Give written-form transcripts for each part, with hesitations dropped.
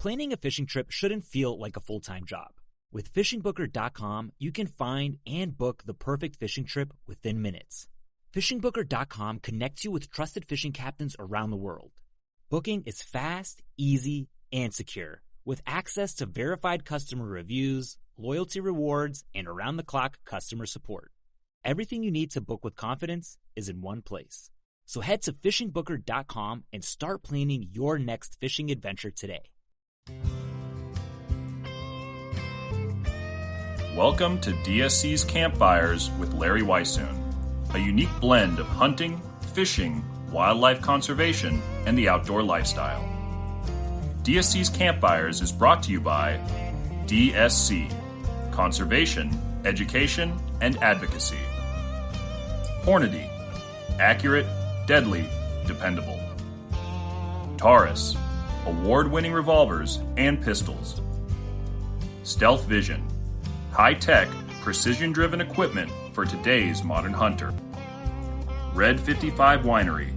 Planning a fishing trip shouldn't feel like a full-time job. With FishingBooker.com, you can find and book the perfect fishing trip within minutes. FishingBooker.com connects you with trusted fishing captains around the world. Booking is fast, easy, and secure, with access to verified customer reviews, loyalty rewards, and around-the-clock customer support. Everything you need to book with confidence is in one place. So head to FishingBooker.com and start planning your next fishing adventure today. Welcome to DSC's Campfires with Larry Weishuhn, a unique blend of hunting, fishing, wildlife conservation, and the outdoor lifestyle. DSC's Campfires is brought to you by DSC, Conservation, Education, and Advocacy. Hornady, accurate, deadly, dependable. Taurus, award-winning revolvers and pistols. Stealth Vision, high-tech, precision-driven equipment for today's modern hunter. Red 55 Winery,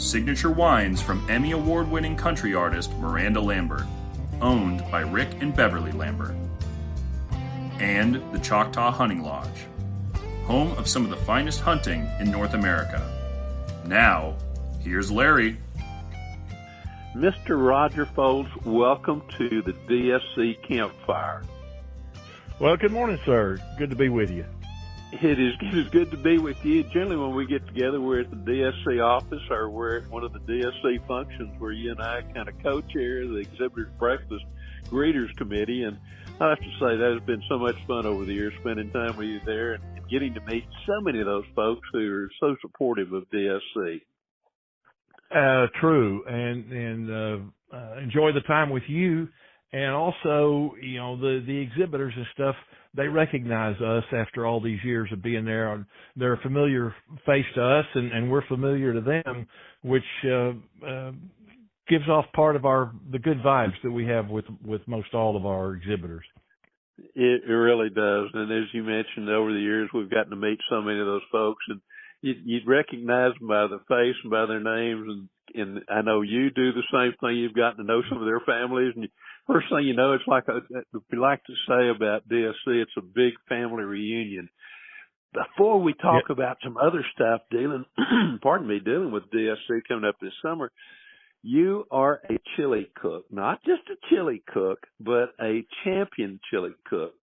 signature wines from Emmy Award-winning country artist Miranda Lambert, owned by Rick and Beverly Lambert. And the Choctaw Hunting Lodge, home of some of the finest hunting in North America. Now, here's Larry. Mr. Roger Foltz, welcome to the DSC Campfire. Well, good morning, sir. Good to be with you. It is good to be with you. Generally, when we get together, we're at the DSC office or we're at one of the DSC functions where you and I kind of co-chair the Exhibitors Breakfast Greeters Committee. And I have to say that has been so much fun over the years, spending time with you there and getting to meet so many of those folks who are so supportive of DSC. True, and enjoy the time with you, and also, you know, the exhibitors and stuff. They recognize us after all these years of being there, and they're a familiar face to us, and we're familiar to them, which gives off part of the good vibes that we have with most all of our exhibitors. It really does, and as you mentioned, over the years we've gotten to meet so many of those folks, and you'd recognize them by the face and by their names, and I know you do the same thing. You've gotten to know some of their families, and first thing you know, it's like we like to say about DSC, it's a big family reunion. Before we talk about some other stuff dealing with DSC coming up this summer, you are a chili cook, not just a chili cook, but a champion chili cook.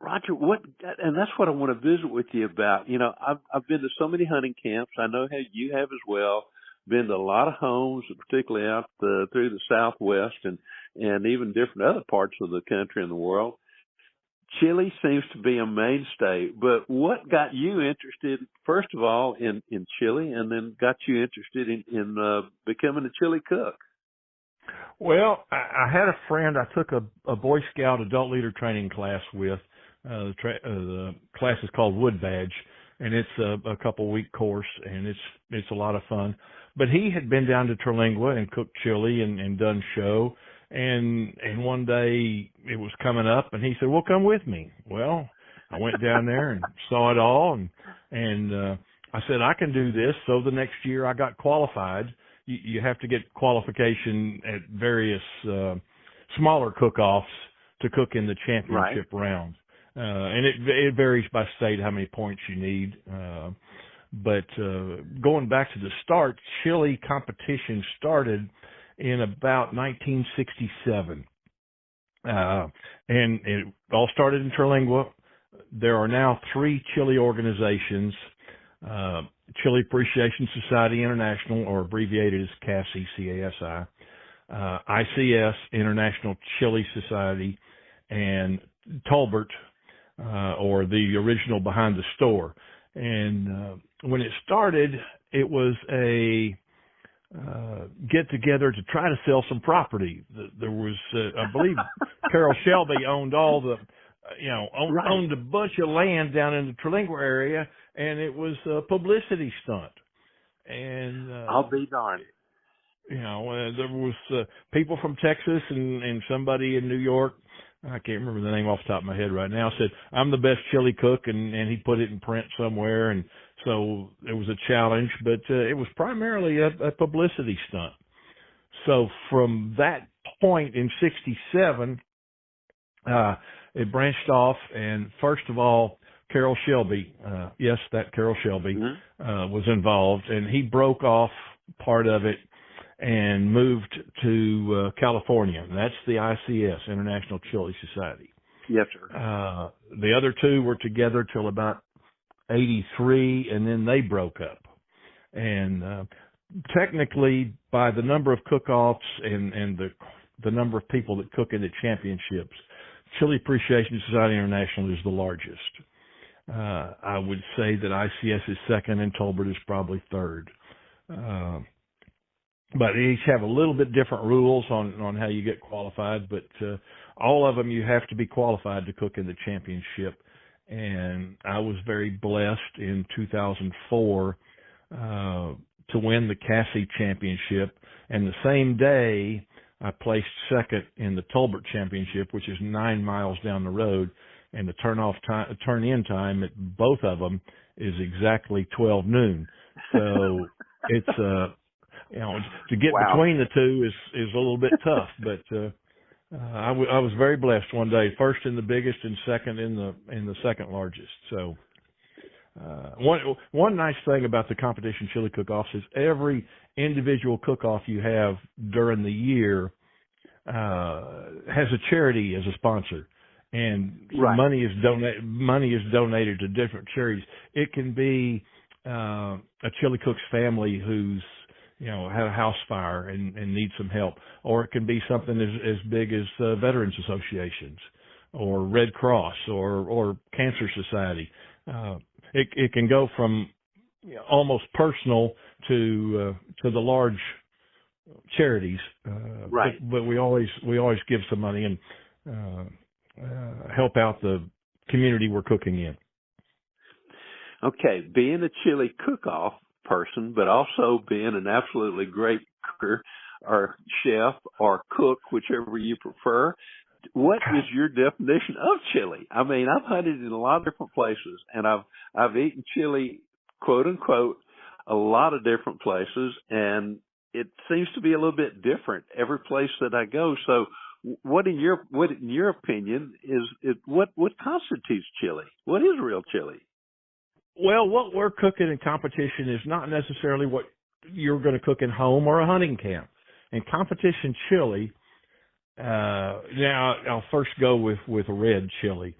Roger, and that's what I want to visit with you about. You know, I've been to so many hunting camps. I know how you have as well. Been to a lot of homes, particularly out through the Southwest and even different other parts of the country and the world. Chili seems to be a mainstay, but what got you interested, first of all, in chili, and then got you interested in becoming a chili cook? Well, I had a friend I took a Boy Scout adult leader training class with. The class is called Wood Badge, and it's a couple-week course, and it's a lot of fun. But he had been down to Terlingua and cooked chili and done show, and one day it was coming up, and he said, "Well, come with me." Well, I went down there and saw it all, and I said, "I can do this." So the next year I got qualified. You have to get qualification at various smaller cook-offs to cook in the championship round. And it varies by state how many points you need. But going back to the start, chili competition started in about 1967. And it all started in Terlingua. There are now 3 chili organizations, Chili Appreciation Society International, or abbreviated as CASI, C-A-S-I, ICS, International Chili Society, and Tolbert, or the original Behind the Store. And when it started, it was a get-together to try to sell some property. There was, I believe, Carol Shelby owned all the, owned a bunch of land down in the Terlingua area, and it was a publicity stunt. And I'll be darned. There was people from Texas and somebody in New York. I can't remember the name off the top of my head right now, said, "I'm the best chili cook," and he put it in print somewhere, and so it was a challenge, but it was primarily a publicity stunt. So from that point in '67, it branched off, and first of all, Carroll Shelby, yes, that Carroll Shelby, was involved, and he broke off part of it and moved to California. And that's the ICS, International Chili Society. Yes, sir. The other two were together till about '83, and then they broke up. And technically, by the number of cook-offs and the number of people that cook in the championships, Chili Appreciation Society International is the largest. I would say that ICS is second and Tolbert is probably third. But they each have a little bit different rules on how you get qualified, but all of them you have to be qualified to cook in the championship. And I was very blessed in 2004 to win the Cassie Championship. And the same day, I placed second in the Tolbert Championship, which is 9 miles down the road. And the turn-in time at both of them is exactly 12 noon. So it's, to get between the two is a little bit tough, but, I was very blessed one day, first in the biggest and second in the second largest. So, one nice thing about the competition chili cook-offs is every individual cook-off you have during the year, has a charity as a sponsor. And money is donated to different charities. It can be a chili cook's family who's had a house fire and needs some help, or it can be something as big as veterans associations, or Red Cross, or Cancer Society. It can go from almost personal to the large charities. But we always give some money and help out the community we're cooking in. Okay, being a chili cook-off person, but also being an absolutely great cooker or chef or cook, whichever you prefer, what is your definition of chili? I mean, I've hunted in a lot of different places, and I've eaten chili, quote unquote, a lot of different places, and it seems to be a little bit different every place that I go. So, what in your opinion is what constitutes chili? What is real chili? Well, what we're cooking in competition is not necessarily what you're going to cook at home or a hunting camp. In competition chili, now I'll first go with red chili.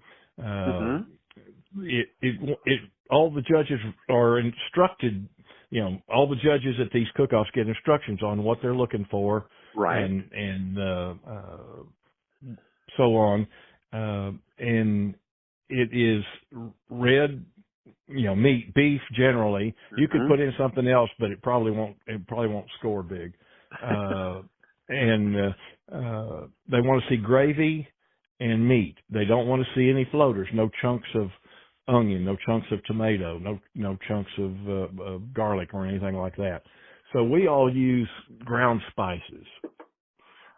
All the judges are instructed. All the judges at these cook-offs get instructions on what they're looking for. Right. And so on. And it is red, meat, beef generally. You could put in something else, but it probably won't score big. And they want to see gravy and meat. They don't want to see any floaters, no chunks of onion, no chunks of tomato, no chunks of garlic or anything like that. So we all use ground spices.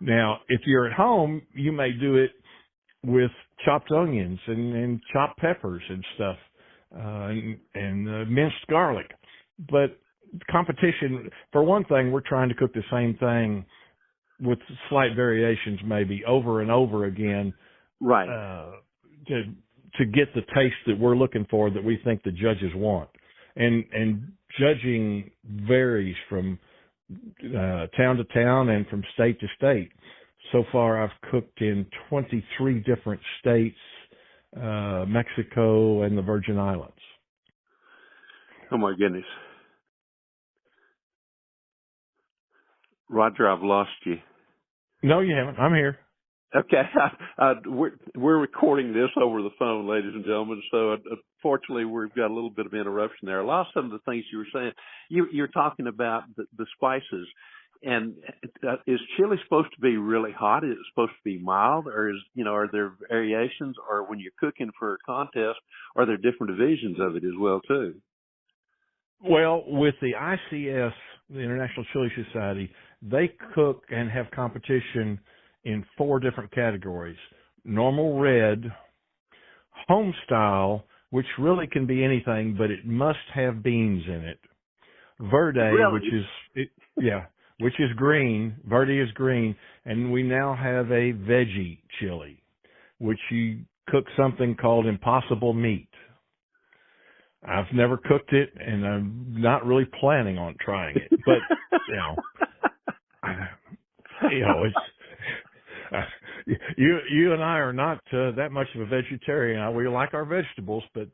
Now, if you're at home, you may do it with chopped onions and chopped peppers and stuff, and minced garlic. But competition, for one thing, we're trying to cook the same thing with slight variations maybe over and over again. Right. To get the taste that we're looking for, that we think the judges want. And judging varies from town to town and from state to state. So far, I've cooked in 23 different states, Mexico, and the Virgin Islands. Oh, my goodness. Roger, I've lost you. No, you haven't. I'm here. Okay. We're recording this over the phone, ladies and gentlemen, so unfortunately we've got a little bit of interruption there. I lost some of the things you were saying. You're talking about the spices, and is chili supposed to be really hot? Is it supposed to be mild, or are there variations, or when you're cooking for a contest, are there different divisions of it as well, too? Well, with the ICS, the International Chili Society, they cook and have competition in 4 different categories: normal red, home style, which really can be anything, but it must have beans in it; verde, really? which is which is green. Verde is green. And we now have a veggie chili, which you cook something called impossible meat. I've never cooked it, and I'm not really planning on trying it. But, it's you and I are not that much of a vegetarian. We like our vegetables, but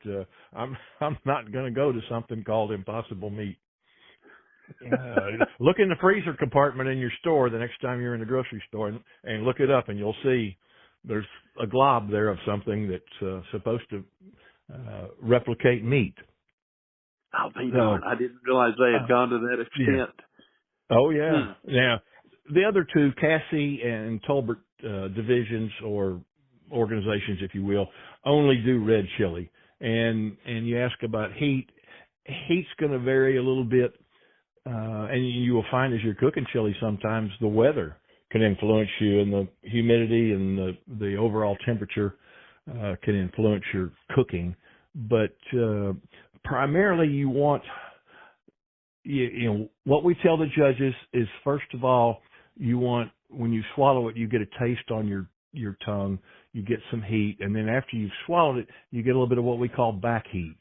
I'm not going to go to something called impossible meat. Look in the freezer compartment in your store the next time you're in the grocery store and look it up, and you'll see there's a glob there of something that's supposed to replicate meat. I'll be darned. I didn't realize they had gone to that extent. Yeah. Oh, yeah. Now, the other two, Cassie and Tolbert divisions or organizations, if you will, only do red chili. And you ask about heat. Heat's going to vary a little bit. And you will find as you're cooking chili sometimes the weather can influence you, and the humidity and the overall temperature can influence your cooking. But primarily you want, what we tell the judges is, first of all, you want, when you swallow it, you get a taste on your tongue, you get some heat, and then after you've swallowed it, you get a little bit of what we call back heat.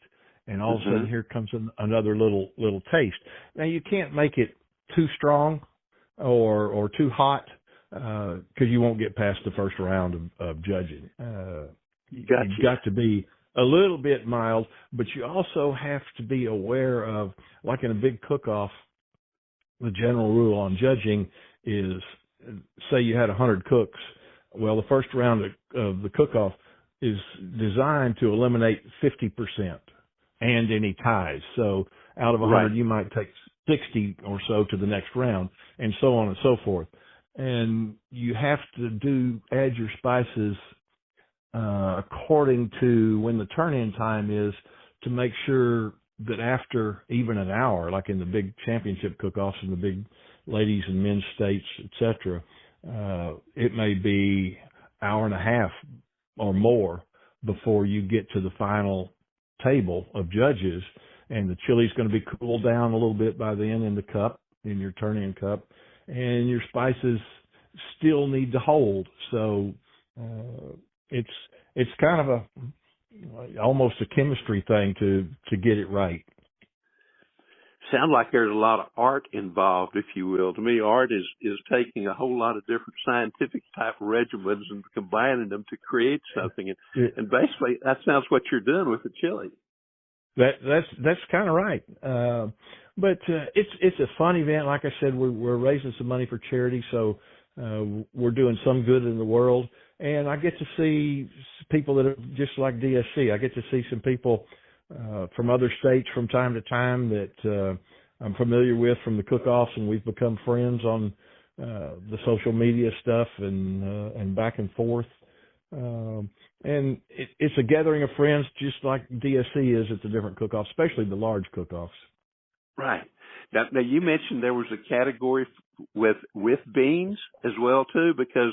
And all of a sudden, here comes another little taste. Now, you can't make it too strong or too hot because you won't get past the first round of judging. You've got to be a little bit mild, but you also have to be aware of, like in a big cook-off, the general rule on judging is, say you had 100 cooks. Well, the first round of the cook-off is designed to eliminate 50%. And any ties. So out of 100, you might take 60 or so to the next round, and so on and so forth. And you have to add your spices according to when the turn-in time is, to make sure that after even an hour, like in the big championship cook-offs and the big ladies and men's states, etc., it may be hour and a half or more before you get to the final table of judges, and the chili's going to be cooled down a little bit by then in the cup, in your turn-in cup, and your spices still need to hold. So it's kind of almost a chemistry thing to get it right. Sound like there's a lot of art involved, if you will. To me, art is taking a whole lot of different scientific type regimens and combining them to create something. And basically, that sounds what you're doing with the chili. That's kind of right. But it's a fun event. Like I said, we're raising some money for charity, so we're doing some good in the world. And I get to see people that are just like DSC. I get to see some people from other states from time to time that I'm familiar with from the cook-offs, and we've become friends on the social media stuff and back and forth. And it's a gathering of friends, just like DSC is at the different cook-offs, especially the large cook-offs. Right. Now you mentioned there was a category with beans as well too, because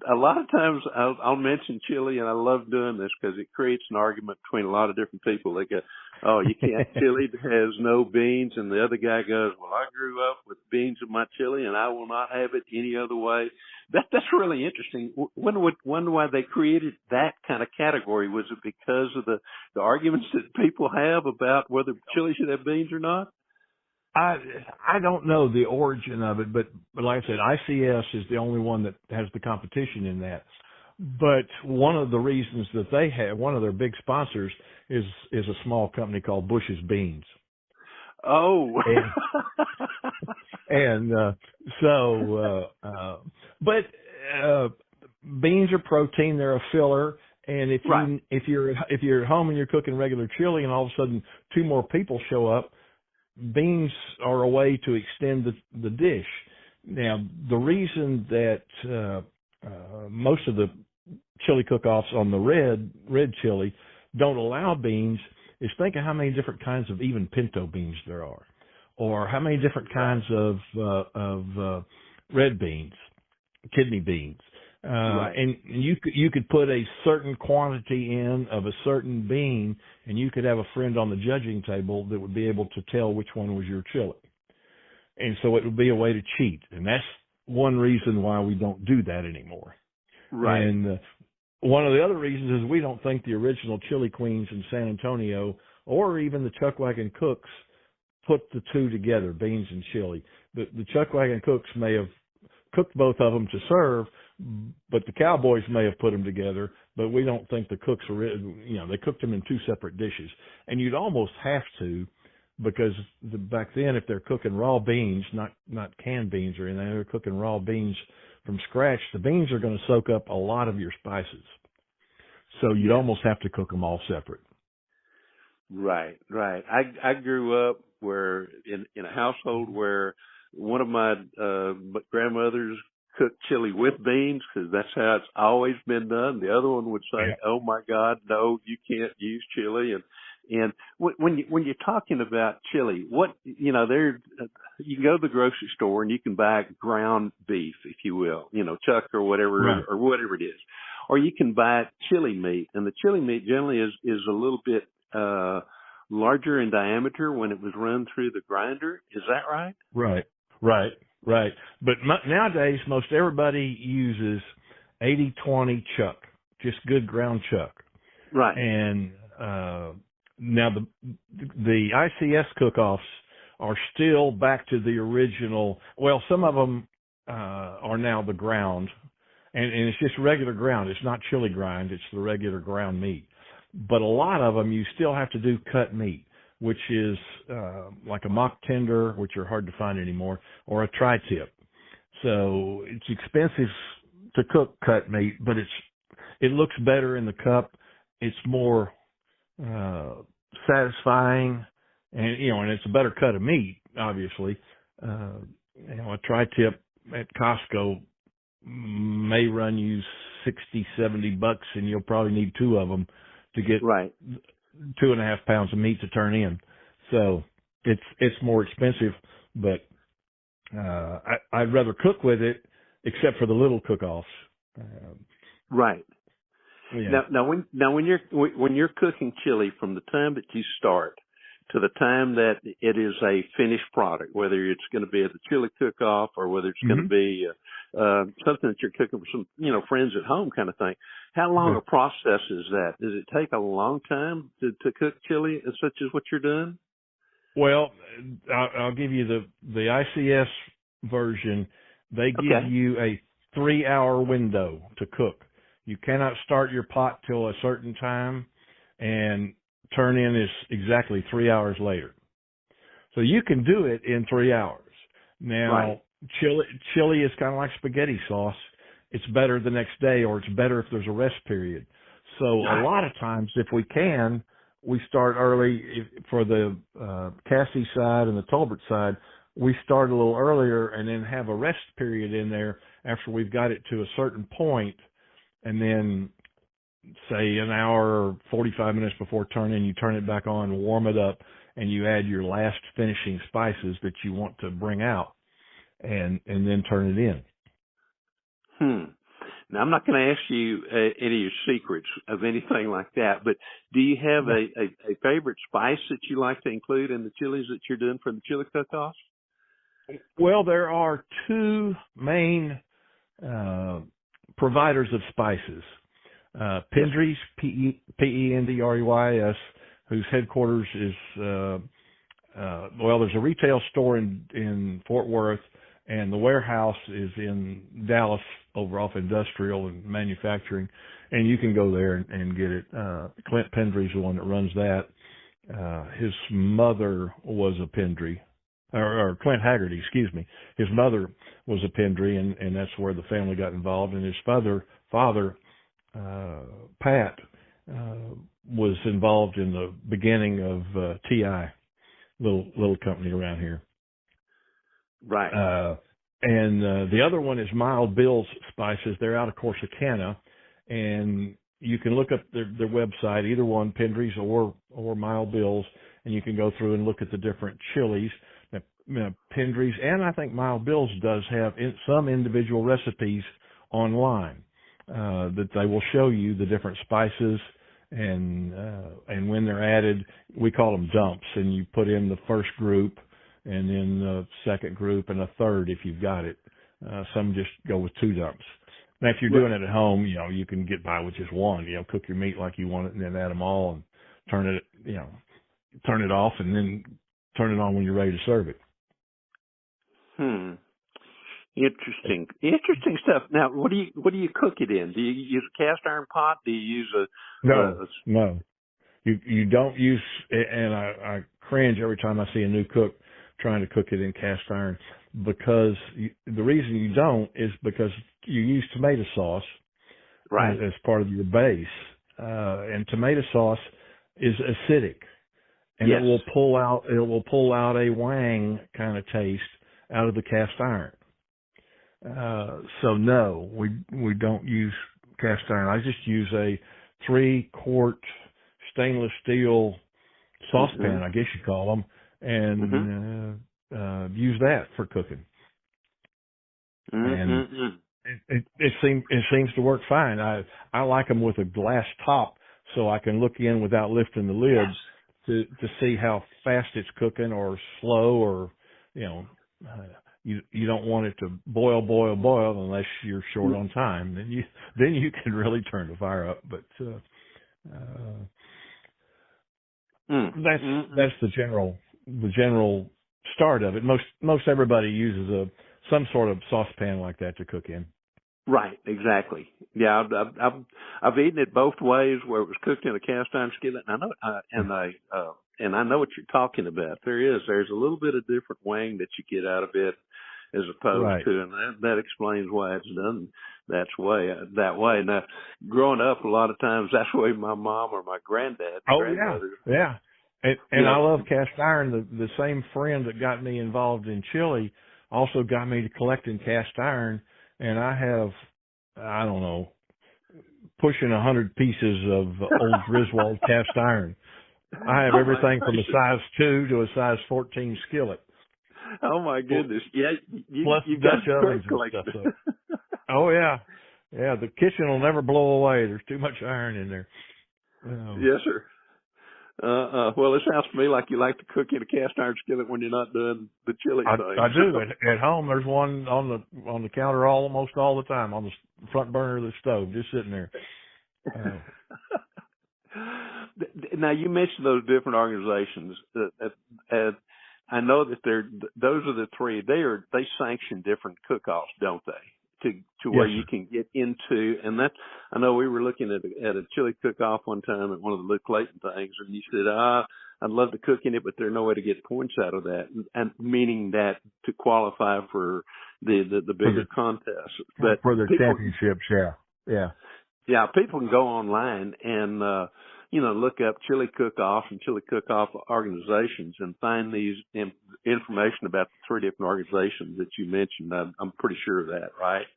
a lot of times I'll mention chili, and I love doing this because it creates an argument between a lot of different people. They go, "Oh, you can't chili that has no beans," and the other guy goes, "Well, I grew up with beans in my chili, and I will not have it any other way." That's really interesting. Wonder why they created that kind of category. Was it because of the arguments that people have about whether chili should have beans or not? I don't know the origin of it, but like I said, ICS is the only one that has the competition in that. But one of the reasons that they have, one of their big sponsors is a small company called Bush's Beans. Oh. But beans are protein. They're a filler. And if you're at home and you're cooking regular chili, and all of a sudden 2 more people show up, beans are a way to extend the dish. Now, the reason that most of the chili cook-offs on the red chili don't allow beans is, think of how many different kinds of even pinto beans there are, or how many different kinds of red beans, kidney beans. And you could put a certain quantity in of a certain bean, and you could have a friend on the judging table that would be able to tell which one was your chili. And so it would be a way to cheat. And that's one reason why we don't do that anymore. Right. And one of the other reasons is we don't think the original chili queens in San Antonio or even the Chuckwagon cooks put the two together, beans and chili. The Chuckwagon cooks may have cooked both of them to serve, but the cowboys may have put them together, but we don't think the cooks were, they cooked them in two separate dishes. And you'd almost have to, because back then, if they're cooking raw beans, not canned beans or anything, they're cooking raw beans from scratch, the beans are going to soak up a lot of your spices. So you'd almost have to cook them all separate. Right. I grew up in a household where one of my grandmothers cooked chili with beans because that's how it's always been done. The other one would say, "Oh my God, no, you can't use chili." And when you're talking about chili, you can go to the grocery store and you can buy ground beef, if you will, chuck or whatever, right, or whatever it is, or you can buy chili meat, and the chili meat generally is a little bit larger in diameter when it was run through the grinder. Is that right? Right. But nowadays, most everybody uses 80-20 chuck, just good ground chuck. Right. And now the ICS cook-offs are still back to the original. Well, some of them are now the ground, and it's just regular ground. It's not chili grind. It's the regular ground meat. But a lot of them, you still have to do cut meat, which is like a mock tender, which are hard to find anymore, or a tri-tip. So it's expensive to cook cut meat, but it looks better in the cup. It's more satisfying, and it's a better cut of meat, obviously. A tri-tip at Costco may run you $60-$70, and you'll probably need two of them to get 2.5 pounds of meat to turn in. So it's more expensive, but I'd rather cook with it, except for the little cook-offs. Right. Yeah. Now when you're cooking chili, from the time that you start to the time that it is a finished product, whether it's going to be at the chili cook-off or whether it's going to be something that you're cooking for some friends at home kind of thing, how long a process is that? Does it take a long time to cook chili such as what you're doing? Well, I'll give you the ICS version. They give you a 3-hour window to cook. You cannot start your pot till a certain time, and turn in is exactly 3 hours later. So you can do it in 3 hours. Now, chili is kind of like spaghetti sauce. It's better the next day, or it's better if there's a rest period. So a lot of times, if we can, we start early. For the Cassie side and the Tolbert side, we start a little earlier and then have a rest period in there after we've got it to a certain point, and then say an hour or 45 minutes before turn-in, you turn it back on, warm it up, and you add your last finishing spices that you want to bring out, and then turn it in. Now, I'm not going to ask you any of your secrets of anything like that, but do you have a favorite spice that you like to include in the chilies that you're doing for the chili cook-offs? Well, there are two main providers of spices. Pendry's, Pendrys, whose headquarters is, there's a retail store in Fort Worth, and the warehouse is in Dallas over off industrial and manufacturing, and you can go there and get it. Clint Pendry's the one that runs that. His mother was a Pendry, or Clint Haggerty, excuse me. His mother was a Pendry, and that's where the family got involved, and his father Pat, was involved in the beginning of TI, little company around here. Right. And the other one is Mild Bill's Spices. They're out of Corsicana, and you can look up their website, either one, Pendry's or Mild Bill's, and you can go through and look at the different chilies. Pendry's and I think Mild Bill's does have some individual recipes online. That they will show you the different spices and when they're added. We call them dumps, and you put in the first group, and then a second group and a third if you've got it. Some just go with 2 dumps. Now, if you're doing it at home, you can get by with just one. Cook your meat like you want it, and then add them all, and turn it off, and then turn it on when you're ready to serve it. Interesting stuff. Now, what do you cook it in? Do you use a cast iron pot? Do you use No. You don't use, and I cringe every time I see a new cook trying to cook it in cast iron, because the reason you don't is because you use tomato sauce as part of your base, and tomato sauce is acidic, and it will pull out a wang kind of taste out of the cast iron. So no, we don't use cast iron. I just use a 3-quart stainless steel saucepan, I guess you call them, and use that for cooking. And it seems to work fine. I like them with a glass top so I can look in without lifting the lids to see how fast it's cooking or slow, or you don't want it to boil unless you're short on time. Then you can really turn the fire up. But that's the general start of it. Most everybody uses some sort of saucepan like that to cook in. Right, exactly. Yeah, I've eaten it both ways, where it was cooked in a cast iron skillet, and I know what you're talking about. There's a little bit of different wang that you get out of it as opposed to, and that explains why it's done that way. Now, growing up, a lot of times that's the way my mom or my grandmother. Yeah. And I love cast iron. The same friend that got me involved in chili also got me to collecting cast iron, and I have, I don't know, pushing 100 pieces of old Griswold cast iron. I have everything from a size 2 to a size 14 skillet. Oh my goodness! Yeah, plus you Dutch got ovens and stuff. So. Oh yeah. The kitchen will never blow away. There's too much iron in there. Yes, sir. Well, it sounds to me like you like to cook in a cast iron skillet when you're not doing the chili thing. I do. At home, there's one on the counter almost all the time on the front burner of the stove, just sitting there. Now, you mentioned those different organizations. I know that those are the three. They sanction different cook-offs, don't they? To where you can get into, and that, I know we were looking at a chili cook-off one time at one of the Luke Clayton things, and you said, I'd love to cook in it, but there's no way to get points out of that, and meaning that to qualify for the bigger contests. But for the championships, yeah, people can go online and look up chili cook-offs and chili cook-off organizations and find these information about the 3 different organizations that you mentioned. I'm pretty sure of that, right?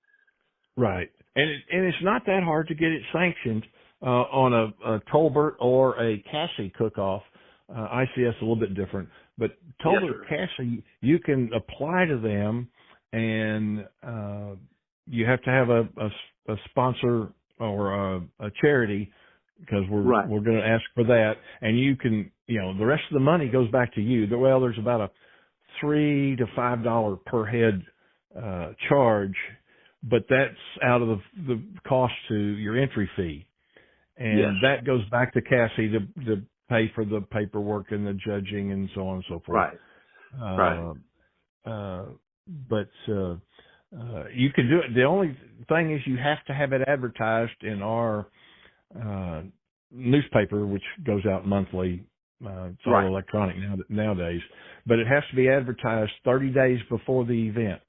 Right. And it's not that hard to get it sanctioned on a Tolbert or a Cassie cook-off. ICS a little bit different, but Tolbert, Cassie, you can apply to them, and you have to have a sponsor or a charity, because we're going to ask for that, and you can, the rest of the money goes back to you. Well, there's about a $3 to $5 per head charge, but that's out of the cost to your entry fee, and that goes back to Cassie to pay for the paperwork and the judging and so on and so forth. But you can do it. The only thing is you have to have it advertised in our newspaper, which goes out monthly. It's all electronic nowadays, but it has to be advertised 30 days before the event,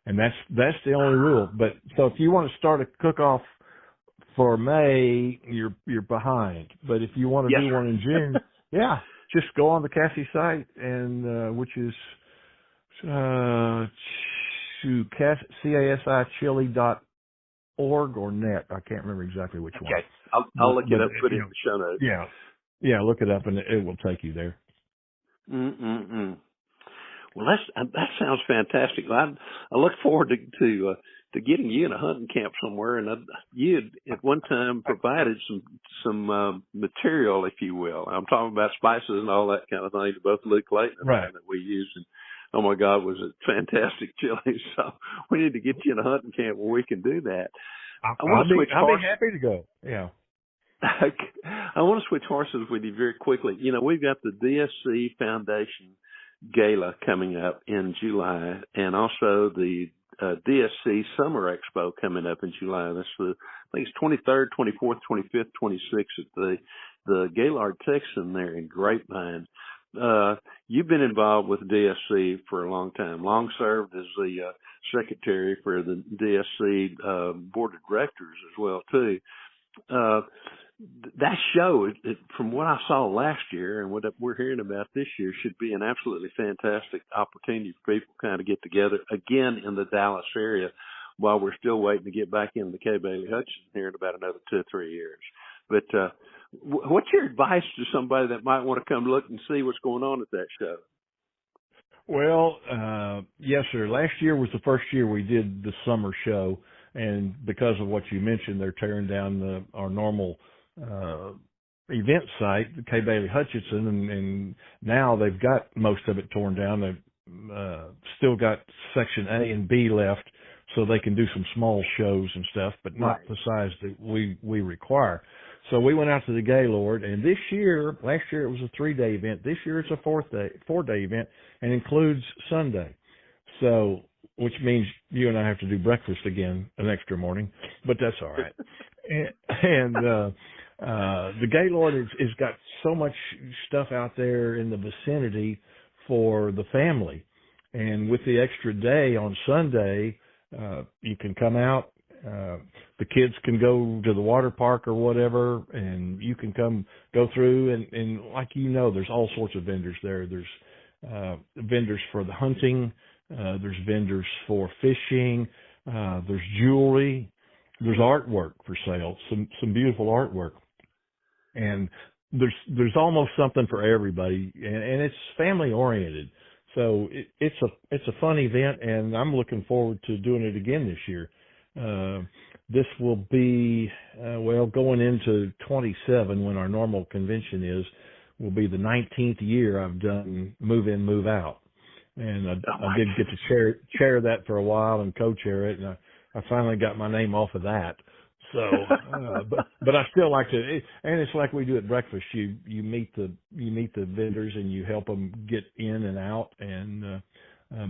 and that's the only rule. But so if you want to start a cook-off for May, you're behind. But if you want to do one in June, just go on the Cassie site, and which is CASIchili.org or net. I can't remember exactly which one. Okay, I'll look it up, put it in the show notes. Yeah, look it up, and it will take you there. Well, that sounds fantastic. I look forward to getting you in a hunting camp somewhere. And you had at one time provided some material, if you will. I'm talking about spices and all that kind of thing to both Luke Clayton and I that we used. And oh my God, was it fantastic chili. So we need to get you in a hunting camp where we can do that. I'll be happy to go. Yeah. I want to switch horses with you very quickly. You know, we've got the DSC Foundation Gala coming up in July, and also the DSC Summer Expo coming up in July. That's I think it's 23rd, 24th, 25th, 26th at the Gaylord Texan there in Grapevine. You've been involved with DSC for a long time. Long served as the secretary for the DSC board of directors as well too. That show, from what I saw last year and what we're hearing about this year, should be an absolutely fantastic opportunity for people to kind of get together again in the Dallas area while we're still waiting to get back into the Kay Bailey Hutchison here in about another 2 or 3 years. But what's your advice to somebody that might want to come look and see what's going on at that show? Well, yes, sir. Last year was the first year we did the summer show, and because of what you mentioned, they're tearing down our normal event site, the Kay Bailey Hutchison, and now they've got most of it torn down. They've still got Section A and B left, so they can do some small shows and stuff, but not the size that we require. So we went out to the Gaylord, and last year it was a 3-day event. This year it's a 4-day event, and includes Sunday. So, which means you and I have to do breakfast again an extra morning, but that's all right. and the Gaylord has got so much stuff out there in the vicinity for the family. And with the extra day on Sunday, you can come out, the kids can go to the water park or whatever, and you can go through and like, there's all sorts of vendors there. There's vendors for the hunting, there's vendors for fishing, there's jewelry, there's artwork for sale, some beautiful artwork. And there's almost something for everybody, and it's family oriented. So it's a fun event, and I'm looking forward to doing it again this year. This will be, going into 27 when our normal convention will be the 19th year I've done Move In, Move Out. And I did get to chair that for a while and co-chair it, and I finally got my name off of that. So, but I still like to, and it's like we do at breakfast. You meet the vendors and you help them get in and out and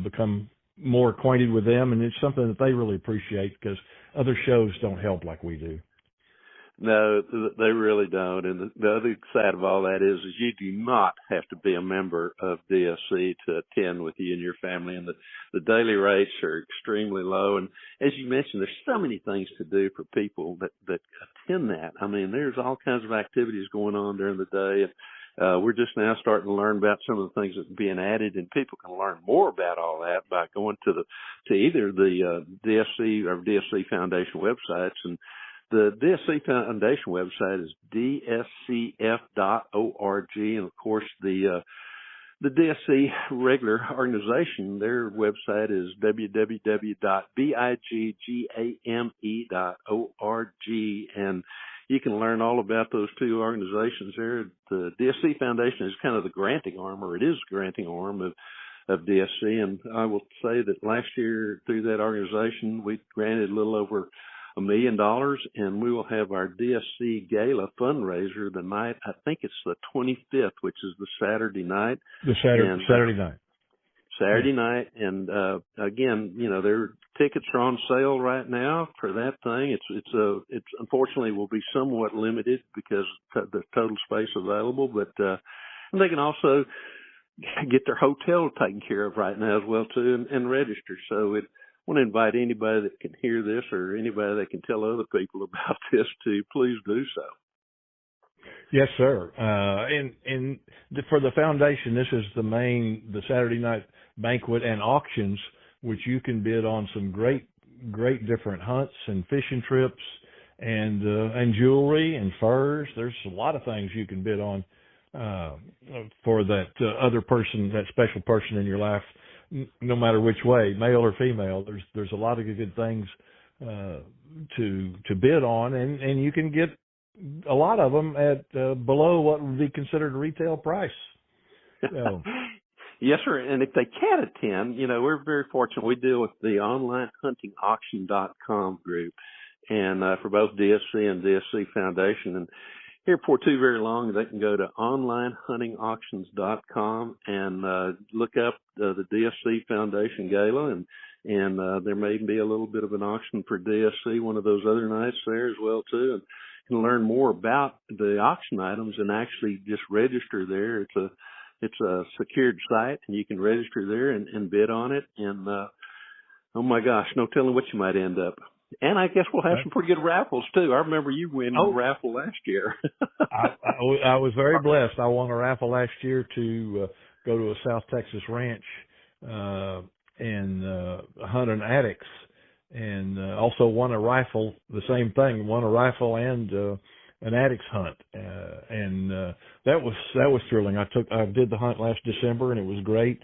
become more acquainted with them, and it's something that they really appreciate because other shows don't help like we do. No, they really don't. And the other side of all that is you do not have to be a member of DSC to attend with you and your family. And the daily rates are extremely low. And as you mentioned, there's so many things to do for people that attend that. I mean, there's all kinds of activities going on during the day. And we're just now starting to learn about some of the things that are being added, and people can learn more about all that by going to either the DSC or DSC Foundation websites. And the DSC Foundation website is dscf.org, and of course the DSC regular organization, their website is www.biggame.org, and you can learn all about those two organizations there. The DSC Foundation is kind of the granting arm, or it is the granting arm of DSC, and I will say that last year through that organization we granted a little over $1 million, and we will have our DSC Gala fundraiser the night, I think it's the 25th, which is the Saturday night. Saturday night. Saturday night, and again, their tickets are on sale right now for that thing. It's unfortunately will be somewhat limited because the total space available, but they can also get their hotel taken care of right now as well too, and register. So I want to invite anybody that can hear this or anybody that can tell other people about this to please do so. Yes, sir. And for the foundation, this is the Saturday night banquet and auctions, which you can bid on some great different hunts and fishing trips and jewelry and furs. There's a lot of things you can bid on for that other person, that special person in your life, no matter which way, male or female. There's a lot of good things to bid on, and you can get a lot of them at below what would be considered a retail price. So. Yes, sir. And if they can't attend, we're very fortunate. We deal with the onlinehuntingauction.com group, and for both DSC and DSC Foundation. And here for too very long, they can go to onlinehuntingauctions.com and look up the DSC Foundation Gala, and there may be a little bit of an auction for DSC one of those other nights there as well too. And you can learn more about the auction items and actually just register there. It's a secured site, and you can register there and bid on it. And oh my gosh, no telling what you might end up. And I guess we'll have some pretty good raffles too. I remember you winning a raffle last year. I was very blessed. I won a raffle last year to go to a South Texas ranch and hunt an adix, and also won a rifle. The same thing, won a rifle and an adix hunt, and that was thrilling. I did the hunt last December, and it was great.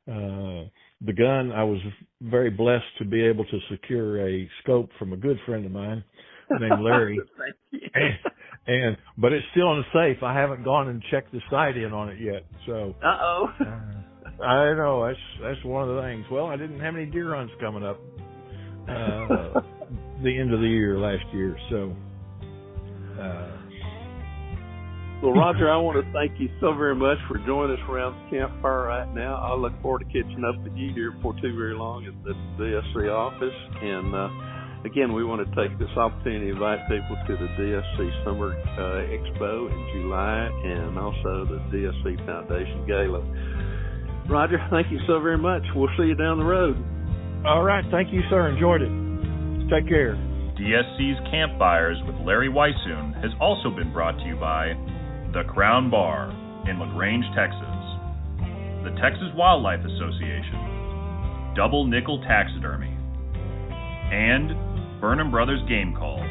The gun, I was very blessed to be able to secure a scope from a good friend of mine named Larry. Thank you. But it's still in the safe. I haven't gone and checked the sight in on it yet. So. I know that's one of the things. Well, I didn't have any deer hunts coming up the end of the year last year, so. Well, Roger, I want to thank you so very much for joining us around the campfire right now. I look forward to catching up with you here before too very long at the DSC office. And again, we want to take this opportunity to invite people to the DSC Summer Expo in July, and also the DSC Foundation Gala. Roger, thank you so very much. We'll see you down the road. All right. Thank you, sir. Enjoyed it. Take care. DSC's Campfires with Larry Weishuhn has also been brought to you by The Crown Bar in LaGrange, Texas, the Texas Wildlife Association, Double Nickel Taxidermy, and Burnham Brothers Game Calls.